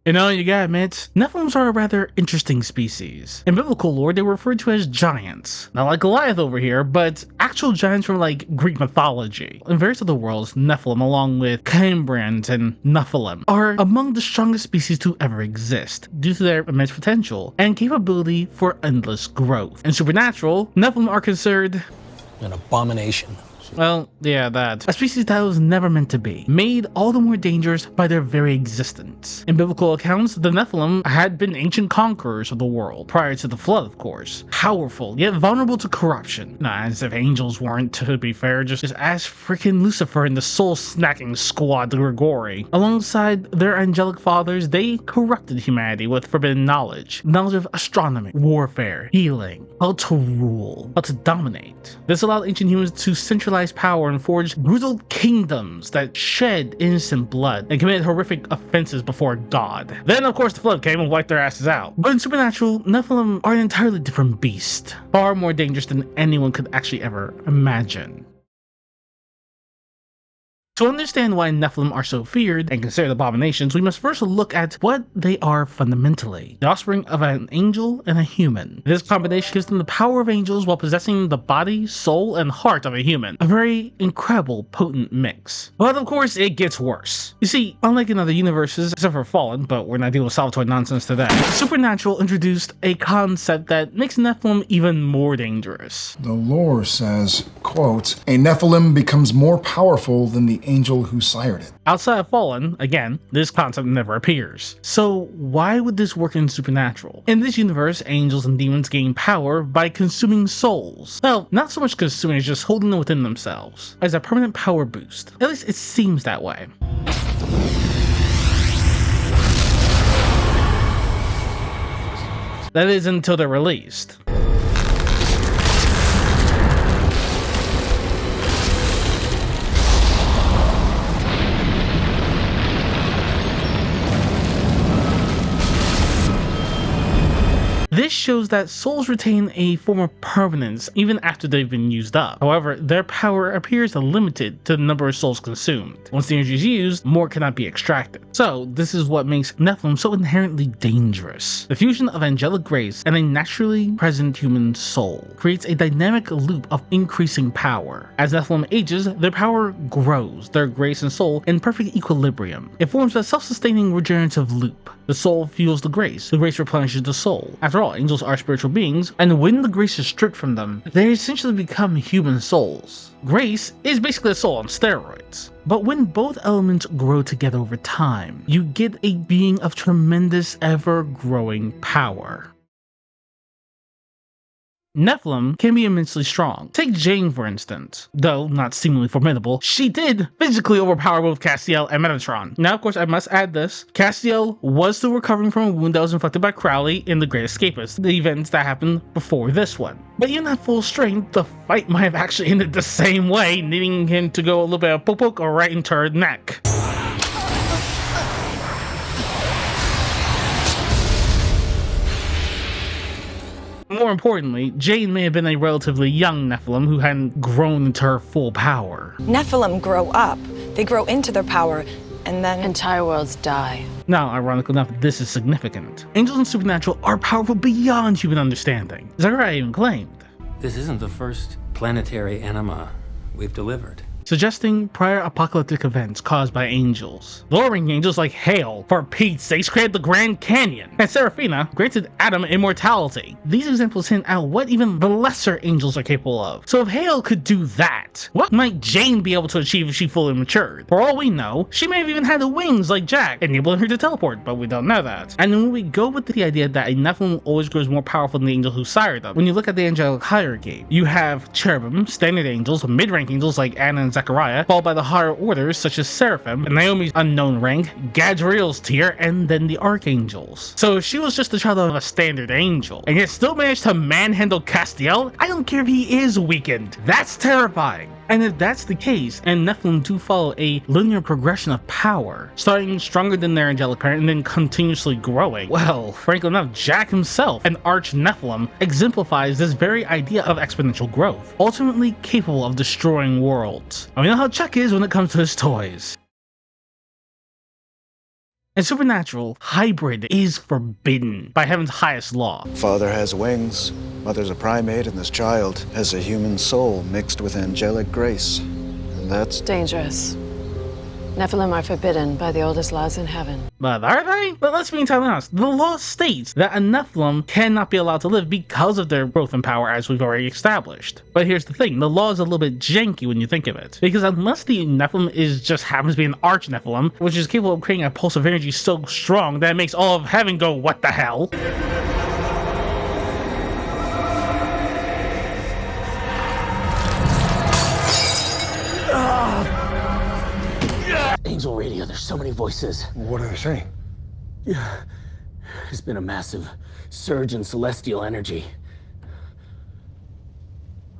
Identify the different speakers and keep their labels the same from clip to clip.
Speaker 1: You gotta admit, Nephilims are a rather interesting species. In biblical lore, they were referred to as giants. Not like Goliath over here, but actual giants from like Greek mythology. In various other worlds, Nephilim, along with Cambrians and Nephilim, are among the strongest species to ever exist, due to their immense potential and capability for endless growth. In Supernatural, Nephilim are considered
Speaker 2: an abomination.
Speaker 1: Well, yeah, that. A species that was never meant to be, made all the more dangerous by their very existence. In biblical accounts, the Nephilim had been ancient conquerors of the world, prior to the flood, of course. Powerful, yet vulnerable to corruption. Not as if angels weren't, to be fair, just as freaking Lucifer and the soul-snacking squad, the Grigori. Alongside their angelic fathers, they corrupted humanity with forbidden knowledge of astronomy, warfare, healing, how to rule, how to dominate. This allowed ancient humans to centralize power and forge brutal kingdoms that shed innocent blood and committed horrific offenses before God. Then, of course, the flood came and wiped their asses out. But in Supernatural, Nephilim are an entirely different beast, far more dangerous than anyone could actually ever imagine. To understand why Nephilim are so feared and considered abominations, we must first look at what they are fundamentally. The offspring of an angel and a human. This combination gives them the power of angels while possessing the body, soul, and heart of a human. A very incredible, potent mix. But of course, it gets worse. You see, unlike in other universes, except for Fallen, but we're not dealing with Salvatore nonsense today, Supernatural introduced a concept that makes Nephilim even more dangerous.
Speaker 3: The lore says, quote, a Nephilim becomes more powerful than the angel who sired it.
Speaker 1: Outside of Fallen, again, this concept never appears. So why would this work in Supernatural? In this universe, angels and demons gain power by consuming souls. Well, not so much consuming as just holding them within themselves, as a permanent power boost. At least it seems that way. That is until they're released. This shows that souls retain a form of permanence even after they've been used up. However, their power appears limited to the number of souls consumed. Once the energy is used, more cannot be extracted. So this is what makes Nephilim so inherently dangerous. The fusion of angelic grace and a naturally present human soul creates a dynamic loop of increasing power. As Nephilim ages, their power grows, their grace and soul in perfect equilibrium. It forms a self-sustaining regenerative loop. The soul fuels the grace replenishes the soul. After all, angels are spiritual beings, and when the grace is stripped from them, they essentially become human souls. Grace is basically a soul on steroids. But when both elements grow together over time, you get a being of tremendous, ever-growing power. Nephilim can be immensely strong. Take Jane, for instance. Though not seemingly formidable, she did physically overpower both Castiel and Metatron. Now, of course, I must add this. Castiel was still recovering from a wound that was inflicted by Crowley in The Great Escapist, the events that happened before this one. But even at full strength, the fight might have actually ended the same way, needing him to go a little bit of poke or right into her neck. More importantly, Jane may have been a relatively young Nephilim who hadn't grown into her full power.
Speaker 4: Nephilim grow up. They grow into their power, and then
Speaker 5: entire worlds die.
Speaker 1: Now, ironically enough, this is significant. Angels in Supernatural are powerful beyond human understanding. Zachariah even claimed.
Speaker 6: This isn't the first planetary enema we've delivered.
Speaker 1: Suggesting prior apocalyptic events caused by angels. Lowering angels like Hail, for Pete's sakes, created the Grand Canyon, and Seraphina granted Adam immortality. These examples hint at what even the lesser angels are capable of. So if Hail could do that, what might Jane be able to achieve if she fully matured? For all we know, she may have even had the wings like Jack, enabling her to teleport, but we don't know that. And when we go with the idea that a Nephilim always grows more powerful than the angel who sired them, when you look at the angelic hierarchy, you have cherubim, standard angels, mid-rank angels like Anna and Zechariah, followed by the higher orders such as Seraphim, and Naomi's unknown rank, Gadriel's tier, and then the archangels. So if she was just the child of a standard angel, and yet still managed to manhandle Castiel, I don't care if he is weakened. That's terrifying. And if that's the case, and Nephilim do follow a linear progression of power, starting stronger than their angelic parent and then continuously growing, well, frankly enough, Jack himself, an arch Nephilim, exemplifies this very idea of exponential growth, ultimately capable of destroying worlds. I mean, you know how Chuck is when it comes to his toys. And supernatural hybrid is forbidden by heaven's highest law.
Speaker 5: Father has wings, mother's a primate, and this child has a human soul mixed with angelic grace. And that's
Speaker 7: dangerous. Nephilim are forbidden by the oldest laws in heaven.
Speaker 1: But are they? But let's be entirely honest. The law states that a Nephilim cannot be allowed to live because of their growth in power, as we've already established. But here's the thing. The law is a little bit janky when you think of it. Because unless the Nephilim just happens to be an arch Nephilim, which is capable of creating a pulse of energy so strong that it makes all of heaven go, what the hell?
Speaker 8: Angel radio, there's so many voices.
Speaker 9: What are they saying?
Speaker 8: Yeah, there's been a massive surge in celestial energy.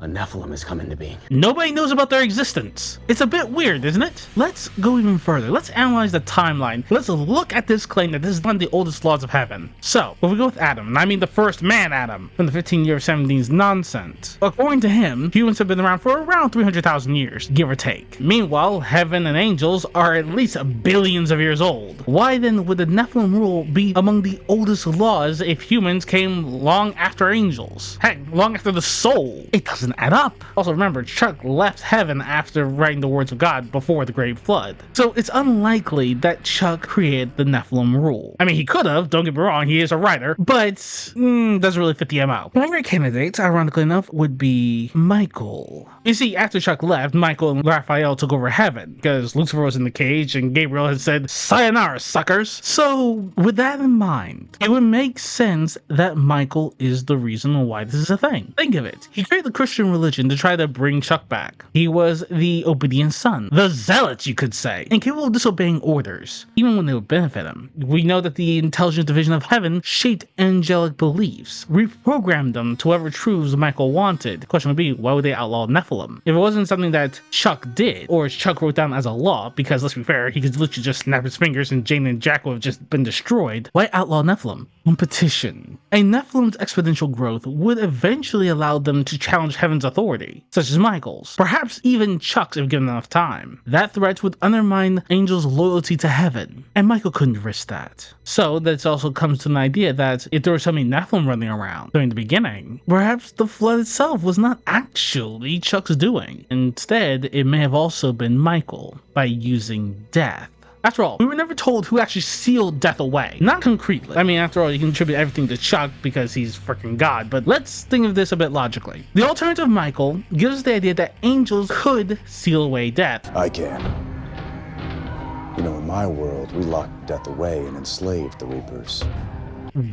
Speaker 8: A Nephilim has come into being.
Speaker 1: Nobody knows about their existence. It's a bit weird, isn't it? Let's go even further. Let's analyze the timeline. Let's look at this claim that this is one of the oldest laws of heaven. So, if we go with Adam, and I mean the first man Adam, from the 15 year of 17's nonsense. According to him, humans have been around for around 300,000 years, give or take. Meanwhile, heaven and angels are at least billions of years old. Why then would the Nephilim rule be among the oldest laws if humans came long after angels? Heck, long after the soul. It doesn't add up. Also remember, Chuck left heaven after writing the words of God before the Great Flood. So it's unlikely that Chuck created the Nephilim rule. I mean, he could have, don't get me wrong, he is a writer, but doesn't really fit the MO. Another candidate, ironically enough, would be Michael. You see, after Chuck left, Michael and Raphael took over heaven, because Lucifer was in the cage and Gabriel had said, "Sayonara, suckers." So with that in mind, it would make sense that Michael is the reason why this is a thing. Think of it. He created the Christian religion to try to bring Chuck back. He was the obedient son, the zealot, you could say, and capable of disobeying orders, even when they would benefit him. We know that the intelligent division of heaven shaped angelic beliefs, reprogrammed them to whatever truths Michael wanted. The question would be, why would they outlaw Nephilim? If it wasn't something that Chuck did, or Chuck wrote down as a law, because let's be fair, he could literally just snap his fingers and Jane and Jack would have just been destroyed, why outlaw Nephilim? Competition. A Nephilim's exponential growth would eventually allow them to challenge heaven's authority, such as Michael's, perhaps even Chuck's if given enough time. That threat would undermine Angel's loyalty to heaven, and Michael couldn't risk that. So this also comes to an idea that if there were so many Nephilim running around during the beginning, perhaps the flood itself was not actually Chuck's doing. Instead, it may have also been Michael, by using death. After all, we were never told who actually sealed death away. Not concretely. I mean, after all, you can attribute everything to Chuck because he's freaking God, but let's think of this a bit logically. The alternative Michael gives us the idea that angels could seal away death.
Speaker 5: I can. You know, in my world, we locked death away and enslaved the Reapers.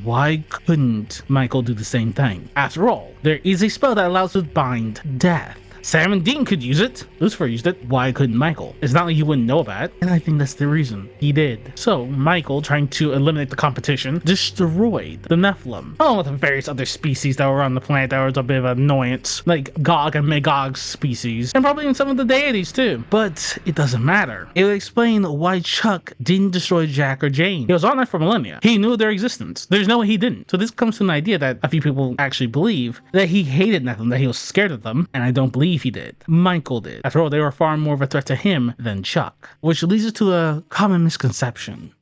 Speaker 1: Why couldn't Michael do the same thing? After all, there is a spell that allows us to bind death. Sam and Dean could use it. Lucifer used it. Why couldn't Michael? It's not like he wouldn't know about it, and I think that's the reason he did. So Michael, trying to eliminate the competition, destroyed the Nephilim, along with the various other species that were on the planet that was a bit of an annoyance, like Gog and Magog species, and probably in some of the deities too. But it doesn't matter. It would explain why Chuck didn't destroy Jack or Jane. He was on there for millennia. He knew their existence. There's no way he didn't. So this comes to an idea that a few people actually believe, that he hated Nephilim, that he was scared of them, and I don't believe he did. Michael did. After all, they were far more of a threat to him than Chuck, which leads us to a common misconception.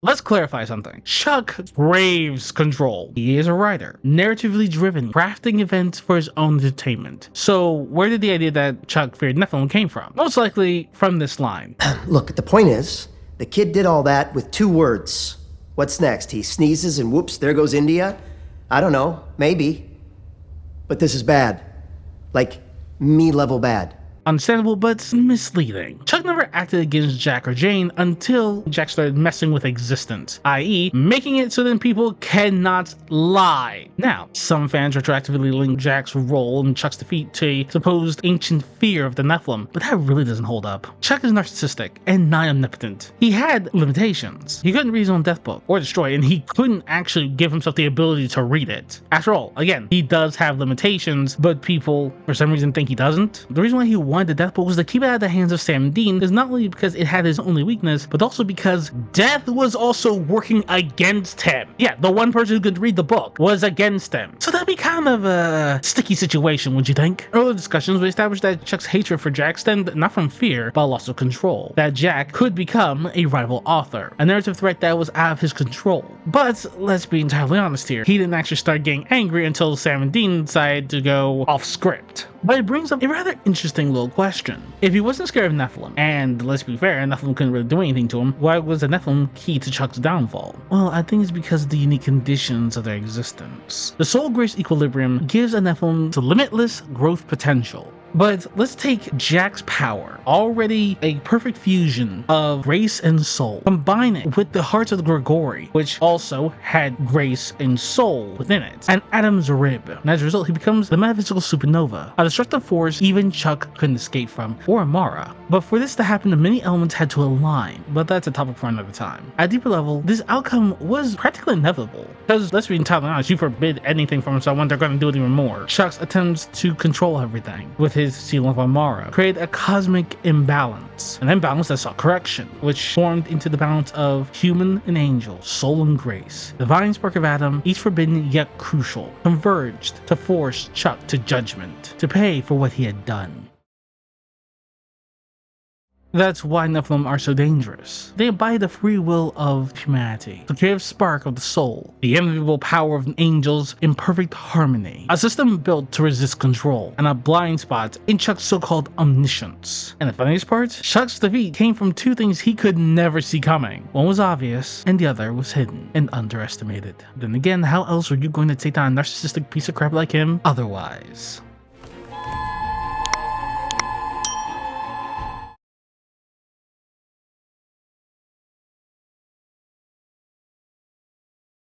Speaker 1: Let's clarify something. Chuck craves control. He is a writer, narratively driven, crafting events for his own entertainment. So where did the idea that Chuck feared Nephilim came from? Most likely from this line.
Speaker 10: Look, the point is, the kid did all that with 2 words. What's next? He sneezes and whoops, there goes India? I don't know, maybe. But this is bad. Like, me-level bad.
Speaker 1: Understandable, but misleading. Chuck never acted against Jack or Jane until Jack started messing with existence, i.e. making it so that people cannot lie. Now, some fans retroactively link Jack's role in Chuck's defeat to a supposed ancient fear of the Nephilim, but that really doesn't hold up. Chuck is narcissistic and nigh omnipotent. He had limitations. He couldn't read his own death book or destroy it, and he couldn't actually give himself the ability to read it. After all, again, he does have limitations, but people for some reason think he doesn't. The reason why he wanted why the death bolt was to keep it out of the hands of Sam Dean is not only because it had his only weakness, but also because death was also working against him. Yeah, the one person who could read the book was against him. So that'd be kind of a sticky situation, would you think? Earlier discussions, we established that Chuck's hatred for Jack stemmed not from fear, but loss of control. That Jack could become a rival author, a narrative threat that was out of his control. But let's be entirely honest here, he didn't actually start getting angry until Sam and Dean decided to go off script. But it brings up a rather interesting little question. If he wasn't scared of Nephilim, and let's be fair, Nephilim couldn't really do anything to him, why was the Nephilim key to Chuck's downfall? Well, I think it's because of the unique conditions of their existence. The soul grace equilibrium gives a Nephilim to limitless growth potential. But let's take Jack's power, already a perfect fusion of grace and soul, combine it with the hearts of the Grigori, which also had grace and soul within it, and Adam's rib. And as a result, he becomes the metaphysical supernova, a destructive force even Chuck couldn't escape from, or Amara. But for this to happen, the many elements had to align, but that's a topic for another time. At a deeper level, this outcome was practically inevitable, because let's be entirely honest, you forbid anything from someone, they're going to do it even more. Chuck's attempts to control everything with his seal of Amara created a cosmic imbalance, an imbalance that sought correction, which formed into the balance of human and angel, soul and grace. The divine spark of Adam, each forbidden yet crucial, converged to force Chuck to judgment, to pay for what he had done. That's why Nephilim are so dangerous. They embody the free will of humanity, the creative spark of the soul, the enviable power of angels in perfect harmony, a system built to resist control, and a blind spot in Chuck's so-called omniscience. And the funniest part? Chuck's defeat came from two things he could never see coming. One was obvious, and the other was hidden and underestimated. Then again, how else were you going to take down a narcissistic piece of crap like him otherwise?